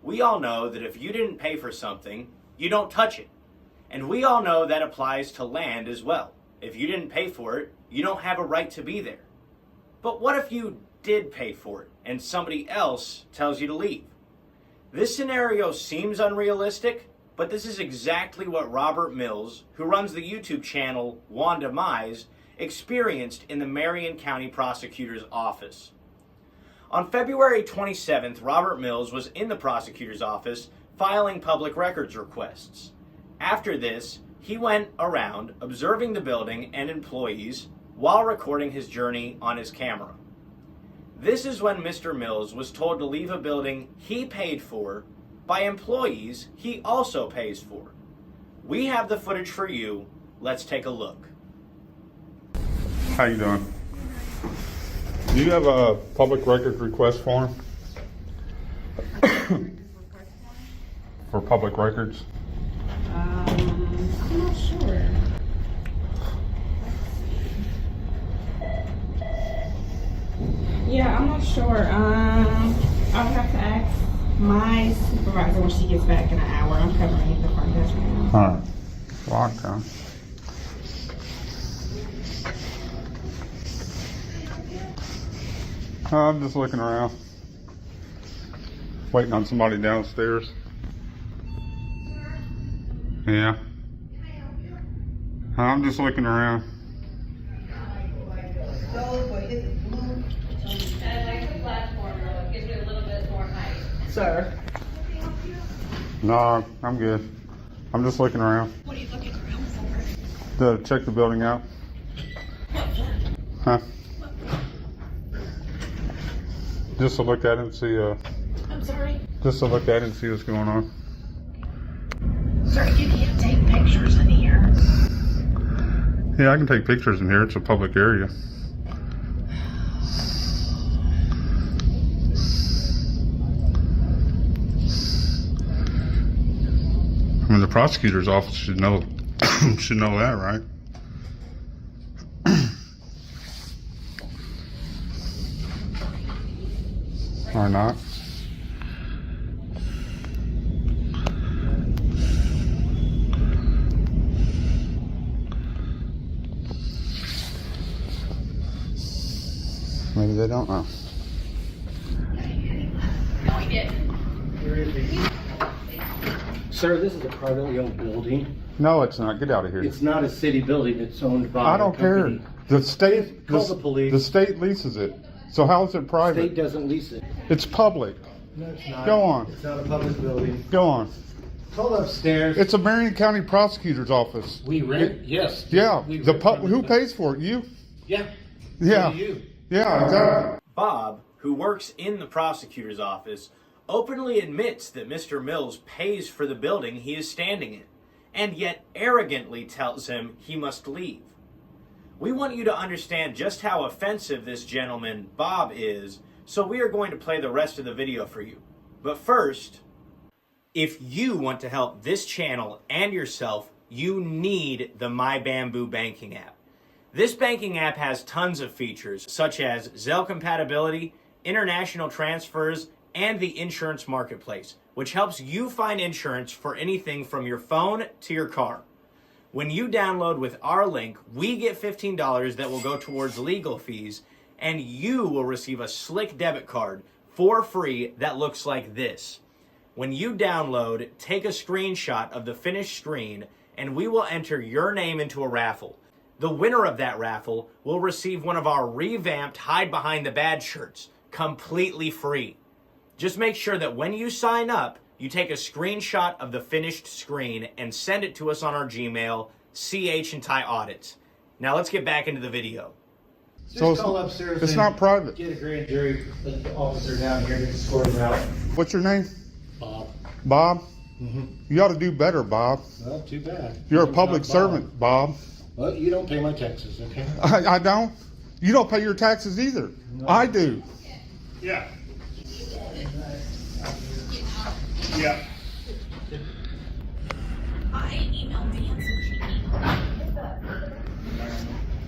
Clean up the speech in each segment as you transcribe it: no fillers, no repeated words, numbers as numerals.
We all know that if you didn't pay for something, you don't touch it. And we all know that applies to land as well. If you didn't pay for it, you don't have a right to be there. But what if you did pay for it and somebody else tells you to leave? This scenario seems unrealistic, but this is exactly what Robert Mills, who runs the YouTube channel Wanda Mize, experienced in the Marion County Prosecutor's Office. On February 27th, Robert Mills was in the prosecutor's office filing public records requests. After this, he went around observing the building and employees while recording his journey on his camera. This is when Mr. Mills was told to leave a building he paid for by employees he also pays for. We have the footage for you. Let's take a look. How you doing? Do you have a public records request form? For public records? I'm not sure. Yeah, I'm not sure. I'll have to ask my supervisor when she gets back in an hour. I'm covering the front desk right now. Alright. Long time. I'm just looking around. Waiting on somebody downstairs. Yeah. I'm just looking around. Sir. No, I'm good. I'm just looking around. What are you looking around for? To check the building out. Huh? Just to look at it and see, I'm sorry? just to look at it and see what's going on. Sir, you can't take pictures in here. Yeah, I can take pictures in here. It's a public area. I mean, the prosecutor's office should know should know that, right? Or not? Maybe they don't know. No, he didn't. Sir, this is a privately owned building. No, it's not. Get out of here. It's not a city building. It's owned by I don't a company. care. The state, Call the police. The state leases it. So how is it The private? state doesn't lease it. It's public. No, it's not. Go on. It's not a public building. Go on. Call upstairs. It's a Marion County Prosecutor's Office. We rent? Yes. Yeah. We The rent from who the- pays for it? You? Yeah. Yeah. So do you. Yeah, exactly. Bob, who works in the prosecutor's office, openly admits that Mr. Mills pays for the building he is standing in, and yet arrogantly tells him he must leave. We want you to understand just how offensive this gentleman, Bob, is, so we are going to play the rest of the video for you. But first, if you want to help this channel and yourself, you need the MyBamboo banking app. This banking app has tons of features, such as Zelle compatibility, international transfers, and the insurance marketplace, which helps you find insurance for anything from your phone to your car. When you download with our link, we get $15 that will go towards legal fees, and you will receive a slick debit card for free that looks like this. When you download, take a screenshot of the finished screen, and we will enter your name into a raffle. The winner of that raffle will receive one of our revamped Hide Behind the Badge shirts, completely free. Just make sure that when you sign up, you take a screenshot of the finished screen and send it to us on our Gmail, ch&ty-audits. Now let's get back into the video. Just So call upstairs. it's and not private. Get a grand jury officer down here to sort it out. What's your name? Bob. Bob? You ought to do better, Bob. Not too bad. You're a Name's public not Bob. servant, Bob. Well, you don't pay my taxes, okay? I don't. You don't pay your taxes either. No. I do. Yeah. Yeah. I emailed Nancy.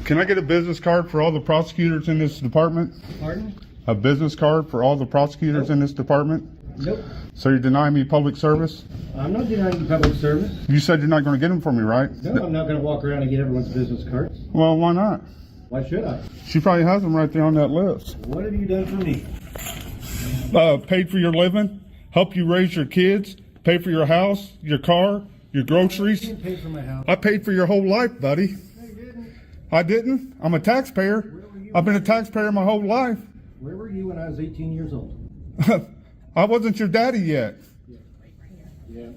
Can I get a business card for all the prosecutors in this department? Pardon? A business card for all the prosecutors in this department? Nope. So you're denying me public service? I'm not denying you public service. You said you're not going to get them for me, right? No, I'm not going to walk around and get everyone's business cards. Well, why not? Why should I? She probably has them right there on that list. What have you done for me? Paid for your living, help you raise your kids, pay for your house, your car, your groceries. I didn't pay for my house. I paid for your whole life, buddy. No, you didn't. I didn't. I'm a taxpayer. I've been a taxpayer my whole life. Where were you when I was 18 years old? I wasn't your daddy yet. Yeah.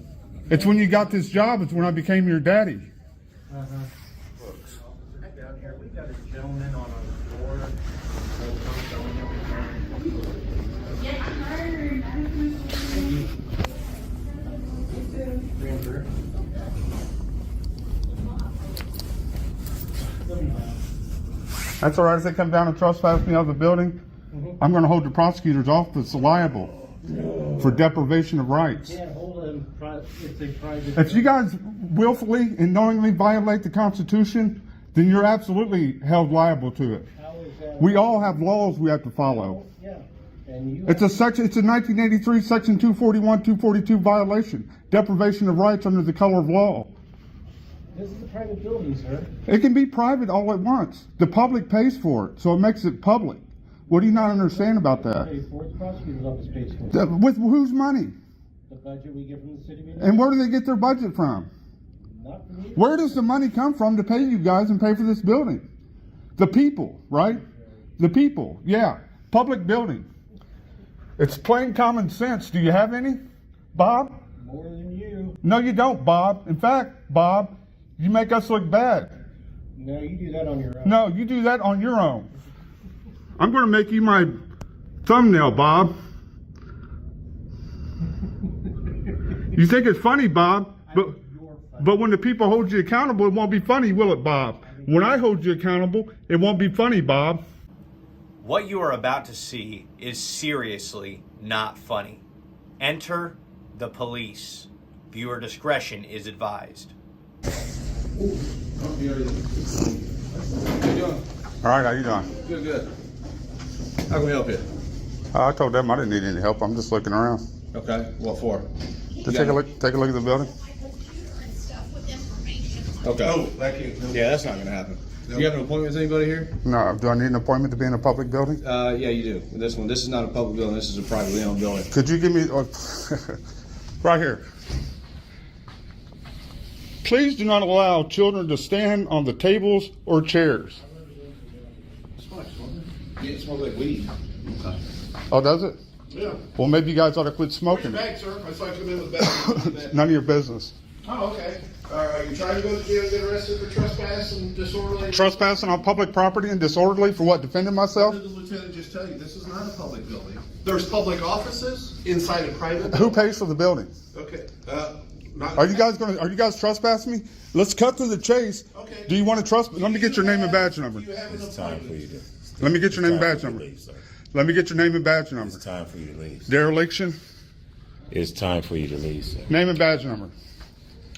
It's when you got this job, it's when I became your daddy. Down here, we got a gentleman on our floor. That's all right. If they come down and trespass me out of the building, I'm going to hold the prosecutor's office liable for deprivation of rights. Can't hold him. It's a private. If you guys willfully and knowingly violate the Constitution, then you're absolutely held liable to it. How is that? We all have laws we have to follow. Yeah. And you. It's a 1983 section 241, 242 violation. Deprivation of rights under the color of law. This is a private building, sir. It can be private all at once. The public pays for it, so it makes it public. What do you not understand about that? Pay for it. The prosecutor's office pays for it. With whose money? The budget we get from the city. And where do they get their budget from? Not from you. Where does the money come from to pay you guys and pay for this building? The people, right? The people, yeah. Public building. It's plain common sense. Do you have any, Bob? More than you. No, you don't, Bob. In fact, Bob, you make us look bad. No, you do that on your own. No, you do that on your own. I'm going to make you my thumbnail, Bob. You think it's funny, Bob, but when the people hold you accountable, it won't be funny, will it, Bob? When I hold you accountable, it won't be funny, Bob. What you are about to see is seriously not funny. Enter the police. Viewer discretion is advised. All right, how you doing? Good, good. How can we help you? I told them I didn't need any help. I'm just looking around. Okay, what for? Just take a look at the building. Okay. Oh, thank you. Yeah, that's not gonna happen. You have an appointment with anybody here? No, do I need an appointment to be in a public building? Yeah, you do. This is not a public building. This is a privately owned building. Could you give me right here? Please do not allow children to stand on the tables or chairs. It smells like weed. Okay. Oh, does it? Yeah. Well, maybe you guys ought to quit smoking Bag, it. sir. I saw you come in with bags. None of your business. Oh, okay. Are you trying to go to jail and get arrested for trespass and disorderly? Trespassing on public property and disorderly for what? Defending myself? What did the lieutenant just tell you? This is not a public building. There's public offices inside a private Who building. pays for the building? Okay. Are you guys trespassing me? Let's cut to the chase. Okay. Do you want to trespass? Let me get your name and badge number. You have an appointment. Let me get your name and badge number. Let me get your name and badge number. It's time for you to leave. Dereliction. It's time for you to leave, sir. Name and badge number.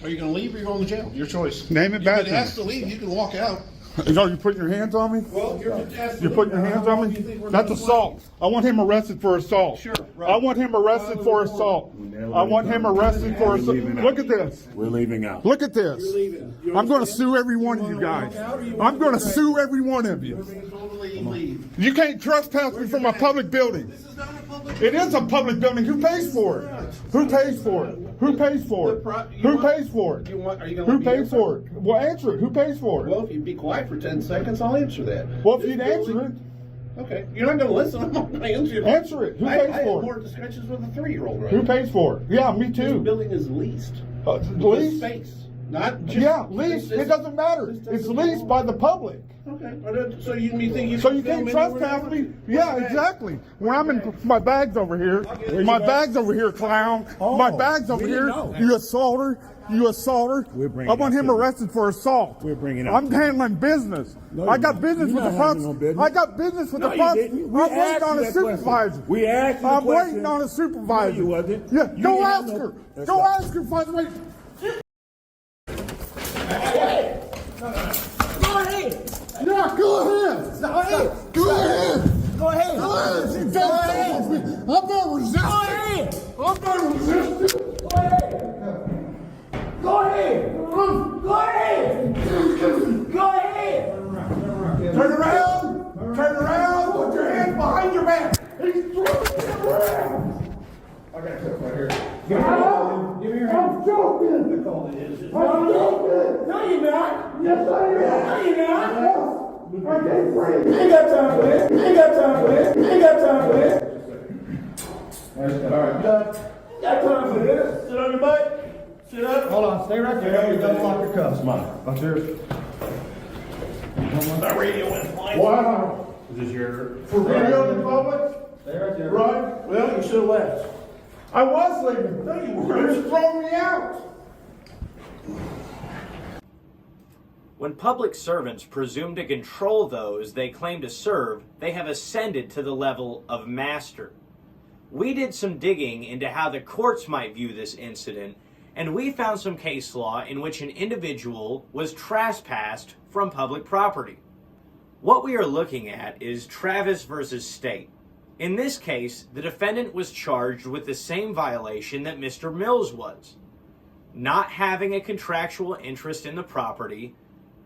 Are you going to leave or are you going to jail? Your choice. Name and You badge can ask to number. leave. You can walk out. You know, you putting your hands on me? Well, you're asked to You're putting your leave. hands How on long me? do you think we're That's gonna assault. I want him arrested for assault. Sure, right. I want him arrested for assault. I want him arrested for assault. Look at this. We're leaving out. Look at this. I'm going to sue every one of you guys. I'm going to sue every one of you. You're going to totally leave. You can't trespass me from a public building. This is not a public It is a public building. Who pays for it? Who pays for it? Who pays for it? Who pays for it? Are you going Who pays for it? Well, answer it. Who pays for it? Well, if you be quiet for 10 seconds, I'll answer that. Well, if you'd answer it, Okay. You're not going to listen. I'm not going to answer you. Answer it. Who I pays have for it? more discussions with a 3-year-old right who now. pays for it? Yeah, me This too. building is leased. With Lease? space. Not just. Yeah, lease. It doesn't matter. It's leased by the public. Okay. So you think you So can you can't film anywhere trespass you me? want? Yeah, What's that? exactly. When I'm in my bag's over here. My bag's over here, clown. My bag's over here. You assaulter. You assaulter. bringing I want that him to- arrested for assault. We're bringing that I'm to- handling business. I got business with the prosecutor. I got business with the prosecutor. I'm waiting on a supervisor. We asked you the I'm waiting question. on a supervisor. No, you wasn't. Yeah, You go didn't ask have her. no- Let's Go go. ask her. Find me. Go ahead. Yeah, go ahead. Go ahead. Go ahead. Go ahead. Go ahead. She does me. I'm not resisting. Go ahead. I'm not resisting. Go ahead. Go ahead. Go ahead. Go ahead. Turn around. Turn around. Put your hands behind your back. He's throwing around. I got a clip right here. Give me your hand. I'm joking. That's all it is. I'm joking. No, you're not. Yes, I am. No, you're not. I can't breathe. Ain't got time for this. Ain't got time for this. Ain't got time for this. All right, done. Got time for this. Sit on your butt. Sit up. Hold on, stay right there. You don't lock your cuffs, mine. Up there. The radio went flying. Wow. Is this your? For radio in public? Stay right there. Right. Well, you should have left. I was leaving. No, you weren't. You just thrown me out. When public servants presume to control those they claim to serve, they have ascended to the level of master. We did some digging into how the courts might view this incident, and we found some case law in which an individual was trespassed from public property. What we are looking at is Travis versus State. In this case, the defendant was charged with the same violation that Mr. Mills was: not having a contractual interest in the property,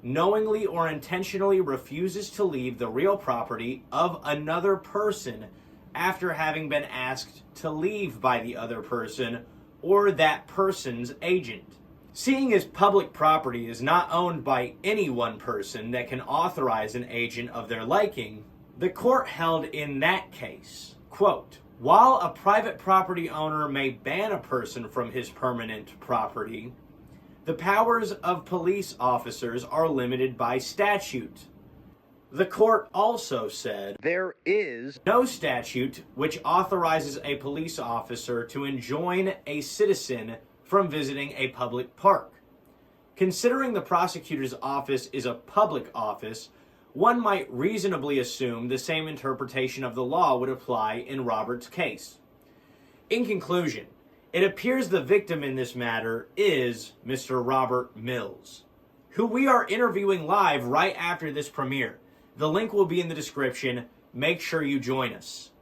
knowingly or intentionally refuses to leave the real property of another person after having been asked to leave by the other person or that person's agent. Seeing as public property is not owned by any one person that can authorize an agent of their liking, the court held in that case, quote, while a private property owner may ban a person from his permanent property, the powers of police officers are limited by statute. The court also said there is no statute which authorizes a police officer to enjoin a citizen from visiting a public park. Considering the prosecutor's office is a public office, one might reasonably assume the same interpretation of the law would apply in Robert's case. In conclusion, it appears the victim in this matter is Mr. Robert Mills, who we are interviewing live right after this premiere. The link will be in the description. Make sure you join us.